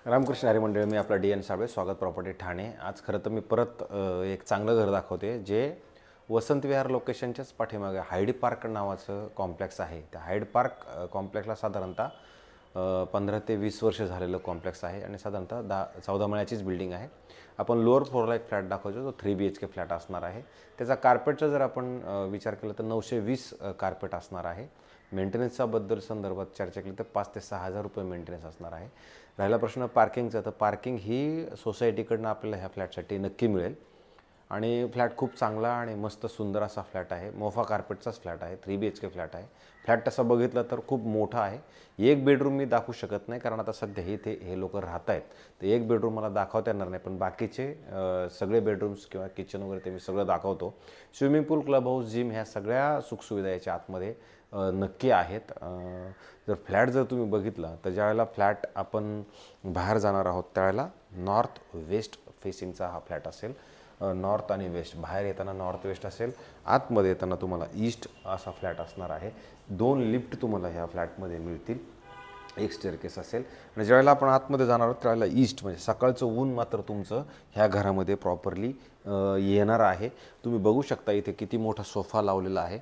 रामकृष्ण हरी मंडळी, मी आपला DN साबळे, स्वागत प्रॉपर्टी ठाणे। आज खरं तर मी परत एक चांगलं घर दाखवते जे वसंत विहार लोकेशनच्याच पाठीमागे हाइड पार्क नावाचं कॉम्प्लेक्स आहे। त्या हाइड पार्क कॉम्प्लेक्सला साधारणतः 15 ते 20 वर्ष झालेलं कॉम्प्लेक्स आहे आणि साधारणतः 14 मळ्याचीच बिल्डिंग आहे। आपण लोअर फ्लोअरला एक फ्लॅट दाखवतो जो 3 BHK फ्लॅट असणार आहे। त्याचा कार्पेटचा जर आपण विचार केला तर 920 कार्पेट असणार आहे। मेंटेनन्सचा बद्दल संदर्भात चर्चा केली तर 5 ते 6 हजार रुपये मेंटेनन्स असणार आहे। राहिला प्रश्न पार्किंगचा, तर पार्किंग ही सोसायटीकडून आपल्याला ह्या फ्लॅटसाठी नक्की मिळेल आणि फ्लॅट खूप चांगला आणि मस्त सुंदर असा फ्लॅट आहे। मोफा कार्पेटचाच फ्लॅट आहे, 3 BHK फ्लॅट आहे। फ्लॅट तसा बघितलं तर खूप मोठा आहे। एक बेडरूम मी दाखवू शकत नाही कारण आता सध्या इथे हे लोक राहत आहेत, तर एक बेडरूम मला दाखवता येणार नाही, पण बाकीचे सगळे बेडरूम्स किंवा किचन वगैरे ते मी सगळं दाखवतो। स्विमिंग पूल, क्लब हाऊस, जिम ह्या सगळ्या सुखसुविधा याच्या आतमध्ये नक्की आहेत। जर फ्लॅट जर तुम्ही बघितला तर ज्यावेळेला फ्लॅट आपण बाहेर जाणार आहोत त्यावेळेला नॉर्थ वेस्ट फेसिंगचा हा फ्लॅट असेल। नॉर्थ आणि वेस्ट, बाहेर येताना नॉर्थ वेस्ट असेल, आतमध्ये येताना तुम्हाला ईस्ट असा फ्लॅट असणार आहे। 2 लिफ्ट तुम्हाला ह्या फ्लॅटमध्ये मिळतील, एक स्टेअरकेस असेल आणि ज्यावेळेला आपण आतमध्ये जाणार आहोत त्यावेळेला ईस्ट म्हणजे सकाळचं ऊन मात्र तुमचं ह्या घरामध्ये प्रॉपरली येणार आहे। तुम्ही बघू शकता इथे किती मोठा सोफा लावलेला आहे,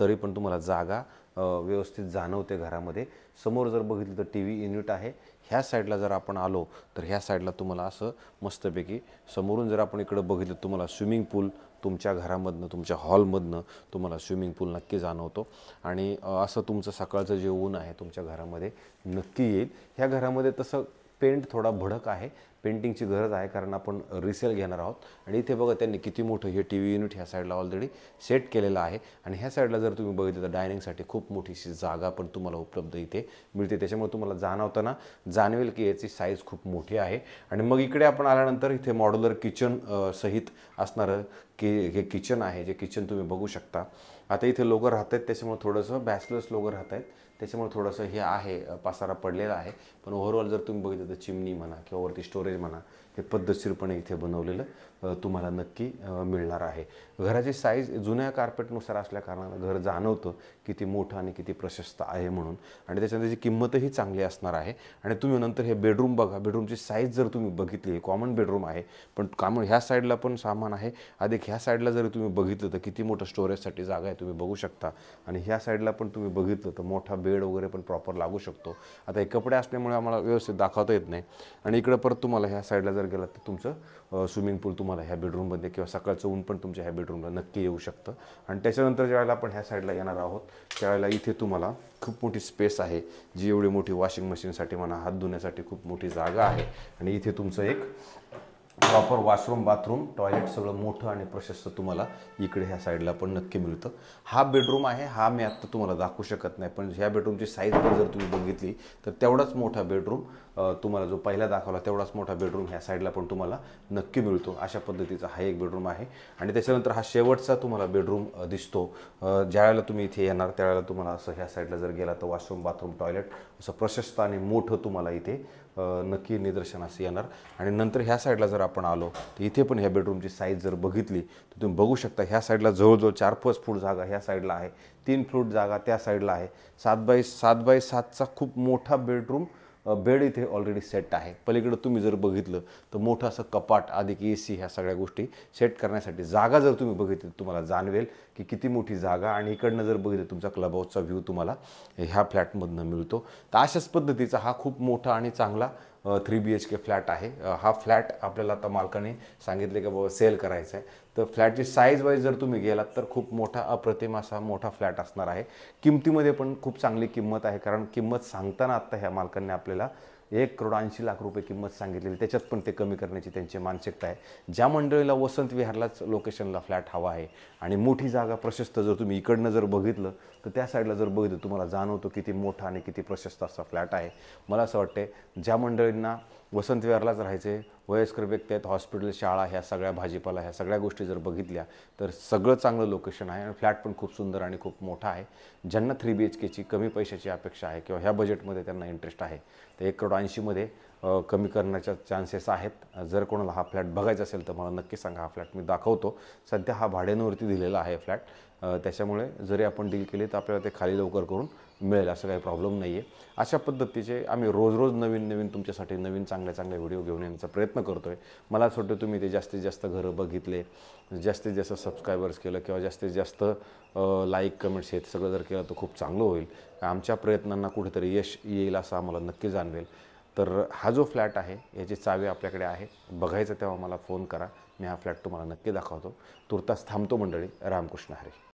तरी पण तुम्हाला जागा व्यवस्थित जाणवते घरामध्ये। समोर जर बघितलं तर TV युनिट आहे। ह्या साईडला जर आपण आलो तर ह्या साईडला तुम्हाला असं मस्तपैकी समोरून जर आपण इकडं बघितलं तुम्हाला स्विमिंग पूल तुमच्या घरामधनं, तुमच्या हॉलमधनं तुम्हाला स्विमिंग पूल नक्की जाणवतो आणि असं तुमचं सकाळचं जे ऊन आहे तुमच्या घरामध्ये नक्की येईल। ह्या घरामध्ये तसं पेंट थोडा भडक आहे, पेंटिंगची गरज आहे कारण आपण रिसेल घेणार आहोत। आणि इथे बघा त्यांनी किती मोठं हे TV युनिट ह्या साईडला ऑलरेडी सेट केलेलं आहे आणि ह्या साईडला जर तुम्ही बघितलं तर डायनिंगसाठी खूप मोठीशी जागा पण तुम्हाला उपलब्ध इथे मिळते। त्याच्यामुळे तुम्हाला जाणवताना जाणवेल की याची साईज खूप मोठी आहे। आणि मग इकडे आपण आल्यानंतर इथे मॉड्युलर किचन सहित असणारं की हे किचन आहे, जे किचन तुम्ही बघू शकता। आता इथे लोक राहत आहेत त्याच्यामुळे थोडंसं बॅचलर्स लोक राहत आहेत त्याच्यामुळे थोडंसं हे आहे, पसारा पडलेला आहे, पण ओव्हरऑल जर तुम्ही बघितलं तर चिमणी म्हणा किंवा वरती स्टोरेज म्हणा हे पद्धतशीरपणे इथे बनवलेलं तुम्हाला नक्की मिळणार आहे। घराची साईज जुन्या कार्पेटनुसार असल्या कारणानं घर जाणवतं किती मोठं आणि किती प्रशस्त आहे म्हणून, आणि त्याच्यानंतर किंमतही चांगली असणार आहे। आणि तुम्ही नंतर हे बेडरूम बघा, बेडरूमची साईज जर तुम्ही बघितली, कॉमन बेडरूम आहे पण कॉमन ह्या साईडला पण सामान आहे, अधिक ह्या साईडला जर तुम्ही बघितलं तर किती मोठं स्टोरेजसाठी जागा आहे तुम्ही बघू शकता। आणि ह्या साईडला पण तुम्ही बघितलं तर मोठा बेड वगैरे पण प्रॉपर लागू शकतो। आता हे कपडे असल्यामुळे आम्हाला व्यवस्थित दाखवता येत नाही। आणि इकडं परत तुम्हाला ह्या साईडला जर गेलात तर तुमचं स्विमिंग पूल तुम्हाला ह्या बेडरूममध्ये किंवा सकाळचं ऊन पण तुमच्या ह्या बेडरूमला नक्की येऊ शकतं। आणि त्याच्यानंतर ज्यावेळेला आपण ह्या साईडला येणार आहोत त्यावेळेला इथे तुम्हाला खूप मोठी स्पेस आहे, जी एवढी मोठी वॉशिंग मशीनसाठी म्हणा, हात धुण्यासाठी खूप मोठी जागा आहे। आणि इथे तुमचं एक प्रॉपर वॉशरूम, बाथरूम, टॉयलेट सगळं मोठं आणि प्रशस्त तुम्हाला इकडे ह्या साईडला पण नक्की मिळतं। हा बेडरूम आहे, हा मी आत्ता तुम्हाला दाखवू शकत नाही, पण ह्या बेडरूमची साईज जर तुम्ही बघितली तर तेवढाच मोठा बेडरूम तुम्हाला जो पहिला दाखवला तेवढाच मोठा बेडरूम ह्या साईडला पण तुम्हाला नक्की मिळतो। अशा पद्धतीचा हा एक बेडरूम आहे। आणि त्याच्यानंतर हा शेवटचा तुम्हाला बेडरूम दिसतो। ज्यावेळेला तुम्ही इथे येणार त्यावेळेला तुम्हाला असं ह्या साईडला जर गेला तर वॉशरूम, बाथरूम, टॉयलेट असं प्रशस्त आणि मोठं तुम्हाला इथे नक्की निदर्शनास येणार। आणि नंतर ह्या साईडला जर आपण आलो तर इथे पण ह्या बेडरूमची साईज जर बघितली तर तुम्ही बघू शकता ह्या साईडला जवळजवळ 4-5 फूट जागा ह्या साईडला आहे, 3 फूट जागा त्या साईडला आहे। 7x7चा खूप मोठा बेडरूम बेड इथे ऑलरेडी सेट आहे। पलीकडे तुम्ही जर बघितलं तर मोठं असं कपाट अधिक AC ह्या सगळ्या गोष्टी सेट करण्यासाठी जागा जर तुम्ही बघितली तुम्हाला जाणवेल की किती मोठी जागा। आणि इकडनं जर बघितलं तुमचा क्लब हाऊसचा व्ह्यू तुम्हाला ह्या फ्लॅटमधनं मिळतो। तर अशाच पद्धतीचा हा खूप मोठा आणि चांगला 3 BHK फ्लॅट आहे। हा फ्लॅट आपल्याला आता मालकाने सांगितले की बाबा सेल करायचा आहे, तर फ्लॅटची साईज वाईज जर तुम्ही गेलात तर खूप मोठा अप्रतिम असा मोठा फ्लॅट असणार आहे। किमतीमध्ये पण खूप चांगली किंमत आहे, कारण किंमत सांगताना आत्ता ह्या मालकांनी आपल्याला 1,80,00,000 रुपये किंमत सांगितलेली, त्याच्यात पण ते कमी करण्याची त्यांची मानसिकता आहे। ज्या मंडळीला वसंत विहारलाच लोकेशनला फ्लॅट हवा आहे आणि मोठी जागा प्रशस्त जर तुम्ही इकडनं जर बघितलं तर त्या साईडला जर बघितलं तुम्हाला जाणवतो किती मोठा आणि किती प्रशस्त असा फ्लॅट आहे। मला असं वाटते ज्या मंडळींना वसंत विहारलाच राहायचे, वयस्कर व्यक्ती आहेत, हॉस्पिटल, शाळा, ह्या सगळ्या भाजीपाला ह्या सगळ्या गोष्टी जर बघितल्या तर सगळं चांगलं लोकेशन आहे आणि फ्लॅट पण खूप सुंदर आणि खूप मोठा आहे। ज्यांना 3 BHKची कमी पैशाची अपेक्षा आहे किंवा ह्या बजेटमध्ये त्यांना इंटरेस्ट आहे तर 1,80,00,000 मध्ये कमी करण्याच्या चान्सेस आहेत. जर कोणाला हा फ्लॅट बघायचा असेल तर मला नक्की सांगा. हा फ्लॅट मी दाखवतो. सध्या हा भाड्यावरती दिलेला आहे फ्लॅट, त्याच्यामुळे जरी आपण डील केली तर आपल्याला ते खाली लवकर करून मिळेल, असं काही प्रॉब्लेम नाही आहे. अशा पद्धतीचे आम्ही रोज नवीन तुमच्यासाठी नवीन चांगले व्हिडिओ घेऊन येण्याचा प्रयत्न करतो आहे. मला असं वाटतं तुम्ही ते जास्तीत जास्त घरं बघितले, जास्तीत जास्त सबस्क्रायबर्स केलं किंवा जास्तीत जास्त लाईक कमेंट्स हे सगळं जर केलं तर खूप चांगलं होईल. आमच्या प्रयत्नांना कुठेतरी यश येईल असं आम्हाला नक्की जाणवेल. तर हा जो फ्लॅट आहे याची चावी आपल्याकडे आहे. बघायचं तेव्हा मला फोन करा. मी हा फ्लॅट तुम्हाला नक्की दाखवतो. तुर्तास थांबतो मंडळी. रामकृष्ण हरी.